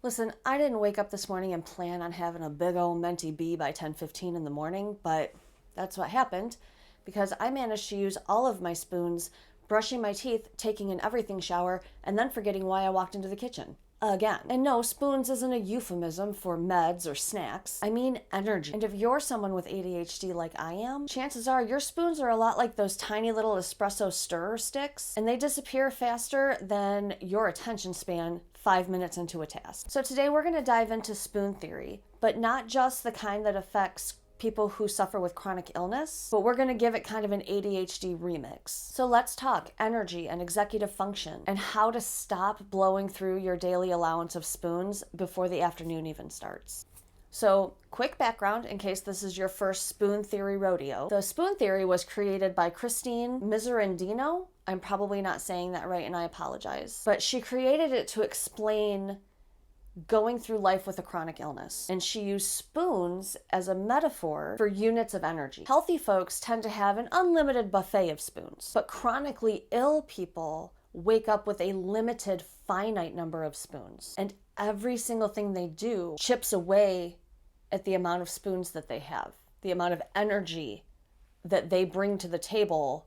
Listen, I didn't wake up this morning and plan on having a big old mentee bee by 10:15 in the morning, but that's what happened because I managed to use all of my spoons, brushing my teeth, taking an everything shower, and then forgetting why I walked into the kitchen. Again. And no, spoons isn't a euphemism for meds or snacks. I mean energy. And if you're someone with ADHD like I am, chances are your spoons are a lot like those tiny little espresso stirrer sticks, and they disappear faster than your attention span 5 minutes into a task. So today we're going to dive into spoon theory, but not just the kind that affects people who suffer with chronic illness, but we're going to give it kind of an ADHD remix. So let's talk energy and executive function and how to stop blowing through your daily allowance of spoons before the afternoon even starts. So, quick background in case this is your first spoon theory rodeo. The spoon theory was created by Christine Miserandino. I'm probably not saying that right and I apologize. But she created it to explain going through life with a chronic illness. And she used spoons as a metaphor for units of energy. Healthy folks tend to have an unlimited buffet of spoons, but chronically ill people wake up with a limited, finite number of spoons. And every single thing they do chips away at the amount of spoons that they have, the amount of energy that they bring to the table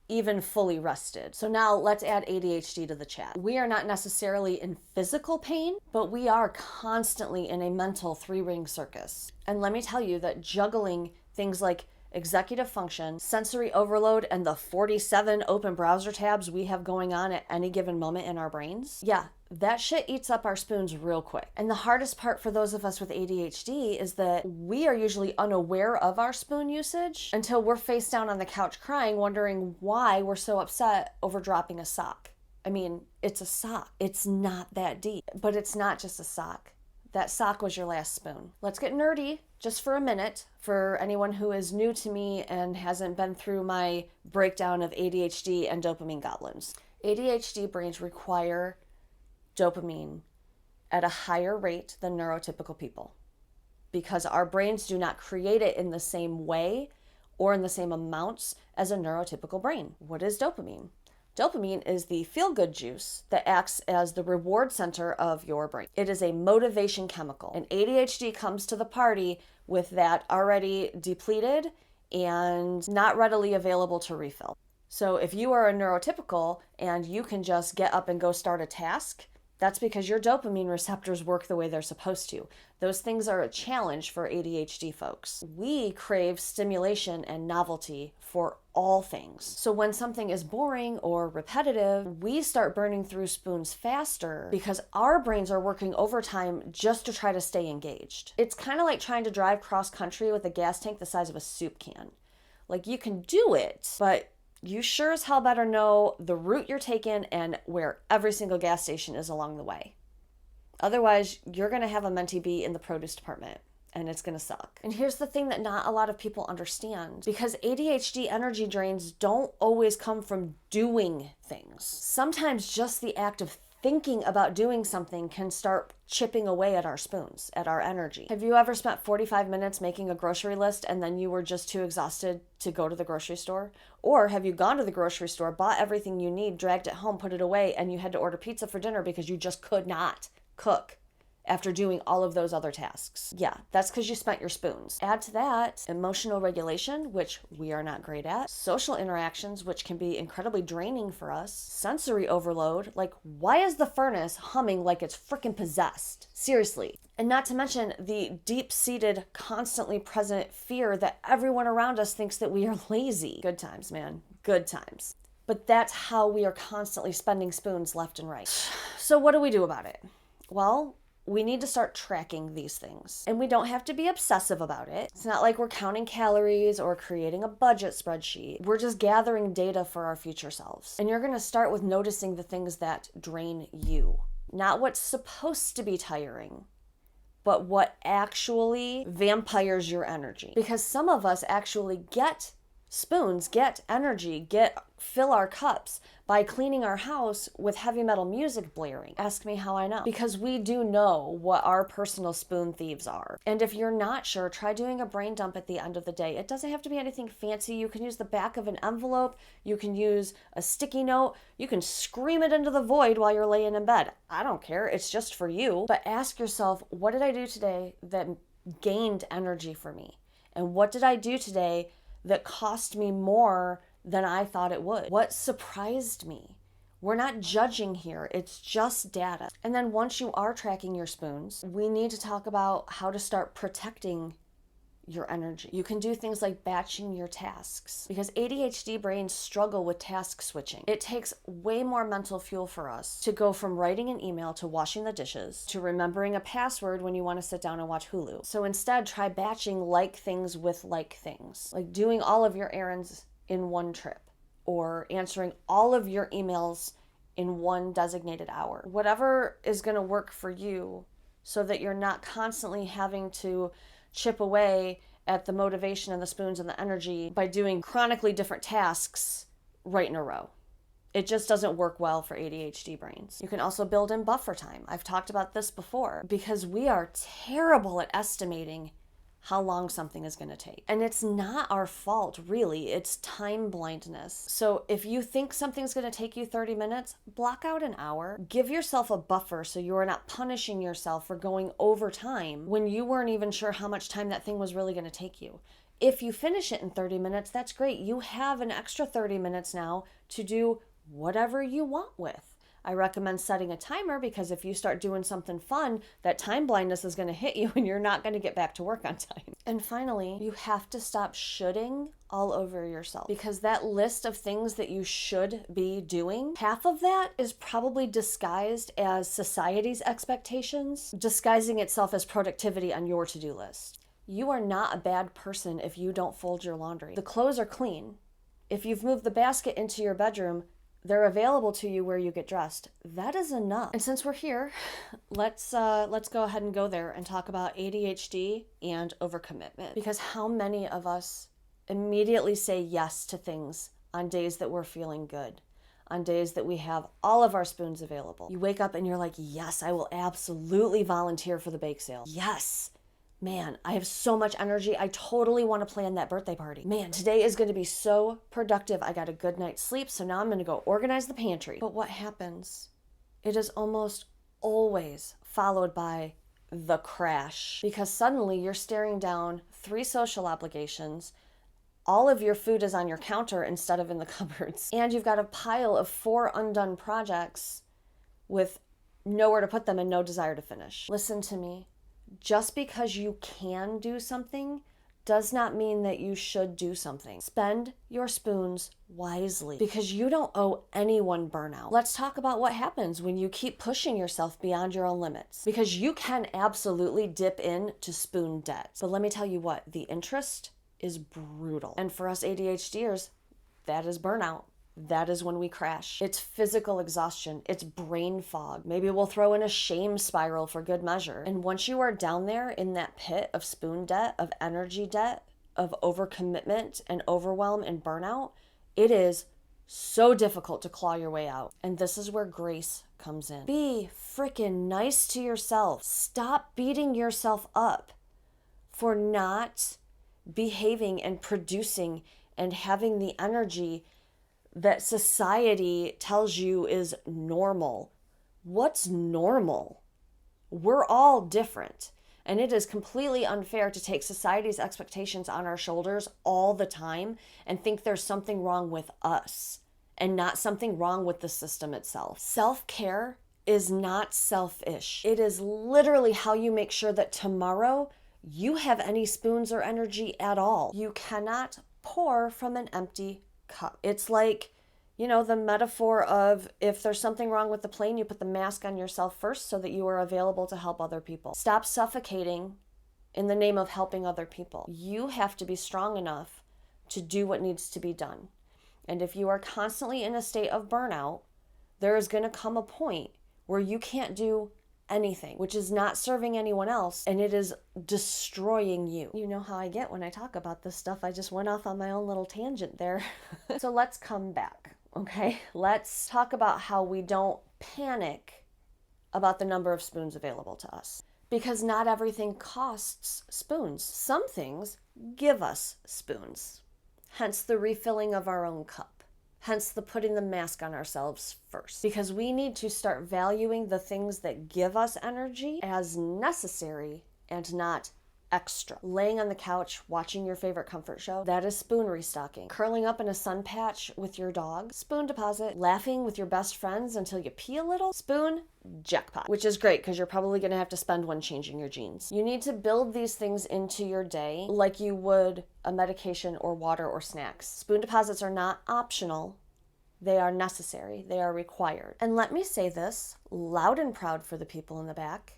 even fully rested. So now let's add ADHD to the chat. We are not necessarily in physical pain, but we are constantly in a mental three-ring circus. And let me tell you that juggling things like executive function, sensory overload, and the 47 open browser tabs we have going on at any given moment in our brains, yeah, that shit eats up our spoons real quick. And the hardest part for those of us with ADHD is that we are usually unaware of our spoon usage until we're face down on the couch crying, wondering why we're so upset over dropping a sock. I mean, it's a sock. It's not that deep, but it's not just a sock. That sock was your last spoon. Let's get nerdy just for a minute for anyone who is new to me and hasn't been through my breakdown of ADHD and dopamine goblins. ADHD brains require dopamine at a higher rate than neurotypical people because our brains do not create it in the same way or in the same amounts as a neurotypical brain. What is dopamine? Dopamine is the feel-good juice that acts as the reward center of your brain. It is a motivation chemical, and ADHD comes to the party with that already depleted and not readily available to refill. So if you are a neurotypical and you can just get up and go start a task, that's because your dopamine receptors work the way they're supposed to. Those things are a challenge for ADHD folks. We crave stimulation and novelty for all things. So when something is boring or repetitive, we start burning through spoons faster because our brains are working overtime just to try to stay engaged. It's kind of like trying to drive cross country with a gas tank the size of a soup can. Like, you can do it, but you sure as hell better know the route you're taking and where every single gas station is along the way. Otherwise, you're going to have a mentee bee in the produce department, and it's going to suck. And here's the thing that not a lot of people understand, because ADHD energy drains don't always come from doing things. Sometimes just the act of thinking about doing something can start chipping away at our spoons, at our energy. Have you ever spent 45 minutes making a grocery list and then you were just too exhausted to go to the grocery store? Or have you gone to the grocery store, bought everything you need, dragged it home, put it away, and you had to order pizza for dinner because you just could not cook after doing all of those other tasks? Yeah, that's because you spent your spoons. Add to that emotional regulation, which we are not great at, social interactions, which can be incredibly draining for us, sensory overload, like why is the furnace humming like it's freaking possessed? Seriously. And not to mention the deep-seated, constantly present fear that everyone around us thinks that we are lazy. Good times, man. Good times. But that's how we are constantly spending spoons left and right. So what do we do about it? Well, we need to start tracking these things. And we don't have to be obsessive about it. It's not like we're counting calories or creating a budget spreadsheet. We're just gathering data for our future selves. And you're going to start with noticing the things that drain you. Not what's supposed to be tiring, but what actually vampires your energy. Because some of us actually get spoons, get energy, fill our cups by cleaning our house with heavy metal music blaring. Ask me how I know. Because we do know what our personal spoon thieves are. And if you're not sure, try doing a brain dump at the end of the day. It doesn't have to be anything fancy. You can use the back of an envelope. You can use a sticky note. You can scream it into the void while you're laying in bed. I don't care. It's just for you. But ask yourself, what did I do today that gained energy for me? And what did I do today that cost me more than I thought it would? What surprised me? We're not judging here. It's just data. And then once you are tracking your spoons, we need to talk about how to start protecting your energy. You can do things like batching your tasks because ADHD brains struggle with task switching. It takes way more mental fuel for us to go from writing an email to washing the dishes to remembering a password when you want to sit down and watch Hulu. So instead, try batching like things with like things, like doing all of your errands in one trip or answering all of your emails in one designated hour. Whatever is going to work for you so that you're not constantly having to chip away at the motivation and the spoons and the energy by doing chronically different tasks right in a row. It just doesn't work well for ADHD brains. You can also build in buffer time. I've talked about this before because we are terrible at estimating how long something is going to take. And it's not our fault, really. It's time blindness. So if you think something's going to take you 30 minutes, block out an hour. Give yourself a buffer so you are not punishing yourself for going over time when you weren't even sure how much time that thing was really going to take you. If you finish it in 30 minutes, that's great. You have an extra 30 minutes now to do whatever you want with. I recommend setting a timer because if you start doing something fun, that time blindness is going to hit you and you're not going to get back to work on time. And finally, you have to stop shoulding all over yourself because that list of things that you should be doing, half of that is probably disguised as society's expectations, disguising itself as productivity on your to-do list. You are not a bad person if you don't fold your laundry. The clothes are clean. If you've moved the basket into your bedroom, they're available to you where you get dressed. That is enough. And since we're here, let's go ahead and go there and talk about ADHD and overcommitment. Because how many of us immediately say yes to things on days that we're feeling good, on days that we have all of our spoons available? You wake up and you're like, yes, I will absolutely volunteer for the bake sale. Yes. Man, I have so much energy. I totally want to plan that birthday party. Man, today is going to be so productive. I got a good night's sleep, so now I'm going to go organize the pantry. But what happens? It is almost always followed by the crash because suddenly you're staring down 3 social obligations. All of your food is on your counter instead of in the cupboards. And you've got a pile of 4 undone projects with nowhere to put them and no desire to finish. Listen to me. Just because you can do something does not mean that you should do something. Spend your spoons wisely because you don't owe anyone burnout. Let's talk about what happens when you keep pushing yourself beyond your own limits because you can absolutely dip into spoon debt. But let me tell you what, the interest is brutal. And for us ADHDers, that is burnout. That is when we crash. It's physical exhaustion. It's brain fog. Maybe we'll throw in a shame spiral for good measure. And once you are down there in that pit of spoon debt, of energy debt, of overcommitment and overwhelm and burnout, it is so difficult to claw your way out. And this is where grace comes in. Be freaking nice to yourself. Stop beating yourself up for not behaving and producing and having the energy that society tells you is normal. What's normal? We're all different. And it is completely unfair to take society's expectations on our shoulders all the time and think there's something wrong with us and not something wrong with the system itself. Self-care is not selfish. It is literally how you make sure that tomorrow you have any spoons or energy at all. You cannot pour from an empty cup. It's like, the metaphor of if there's something wrong with the plane, you put the mask on yourself first so that you are available to help other people. Stop suffocating in the name of helping other people. You have to be strong enough to do what needs to be done. And if you are constantly in a state of burnout, there is going to come a point where you can't do anything, which is not serving anyone else, and it is destroying you. You know how I get when I talk about this stuff. I just went off on my own little tangent there. So let's come back, okay? Let's talk about how we don't panic about the number of spoons available to us. Because not everything costs spoons. Some things give us spoons. Hence the refilling of our own cup. Hence the putting the mask on ourselves first. Because we need to start valuing the things that give us energy as necessary and not extra. Laying on the couch, watching your favorite comfort show, that is spoon restocking. Curling up in a sun patch with your dog, spoon deposit. Laughing with your best friends until you pee a little, spoon jackpot. Which is great because you're probably going to have to spend one changing your jeans. You need to build these things into your day like you would a medication or water or snacks. Spoon deposits are not optional. They are necessary. They are required. And let me say this loud and proud for the people in the back.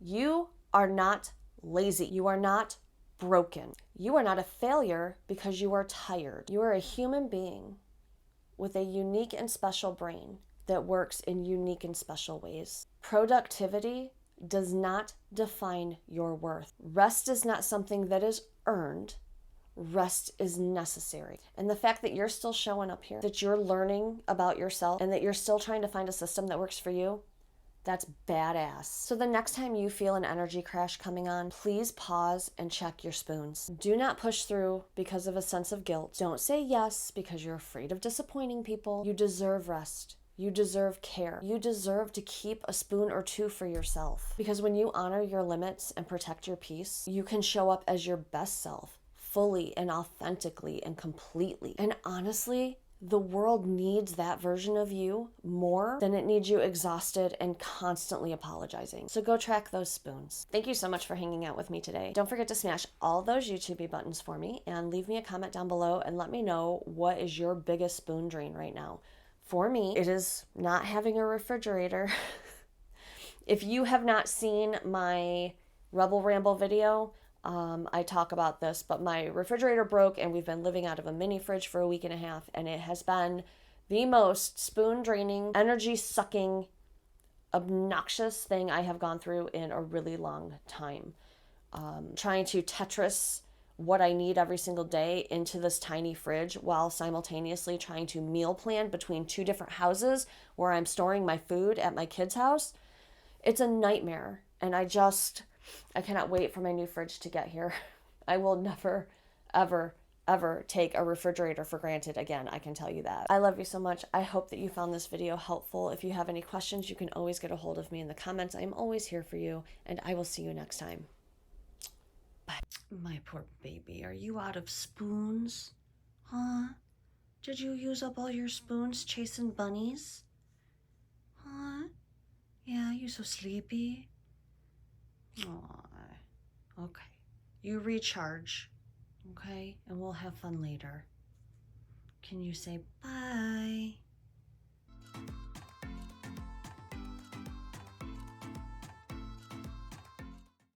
You are not lazy. You are not broken. You are not a failure because you are tired. You are a human being with a unique and special brain that works in unique and special ways. Productivity does not define your worth. Rest is not something that is earned. Rest is necessary. And the fact that you're still showing up here, that you're learning about yourself, and that you're still trying to find a system that works for you, that's badass. So the next time you feel an energy crash coming on, please pause and check your spoons. Do not push through because of a sense of guilt. Don't say yes because you're afraid of disappointing people. You deserve rest. You deserve care. You deserve to keep a spoon or two for yourself. Because when you honor your limits and protect your peace, you can show up as your best self, fully and authentically and completely. And honestly, the world needs that version of you more than it needs you exhausted and constantly apologizing. So go track those spoons. Thank you so much for hanging out with me today. Don't forget to smash all those YouTube buttons for me and leave me a comment down below and let me know what is your biggest spoon drain right now. For me, it is not having a refrigerator. If you have not seen my Rebel Ramble video, I talk about this, but my refrigerator broke and we've been living out of a mini fridge for a week and a half, and it has been the most spoon draining, energy sucking, obnoxious thing I have gone through in a really long time. Trying to Tetris what I need every single day into this tiny fridge while simultaneously trying to meal plan between two different houses where I'm storing my food at my kid's house. It's a nightmare, and I cannot wait for my new fridge to get here. I will never, ever, ever take a refrigerator for granted again. I can tell you that. I love you so much. I hope that you found this video helpful. If you have any questions, you can always get a hold of me in the comments. I'm always here for you, and I will see you next time. Bye. My poor baby, are you out of spoons? Huh? Did you use up all your spoons chasing bunnies? Huh? Yeah, you so sleepy? Aw, okay. You recharge, okay? And we'll have fun later. Can you say bye?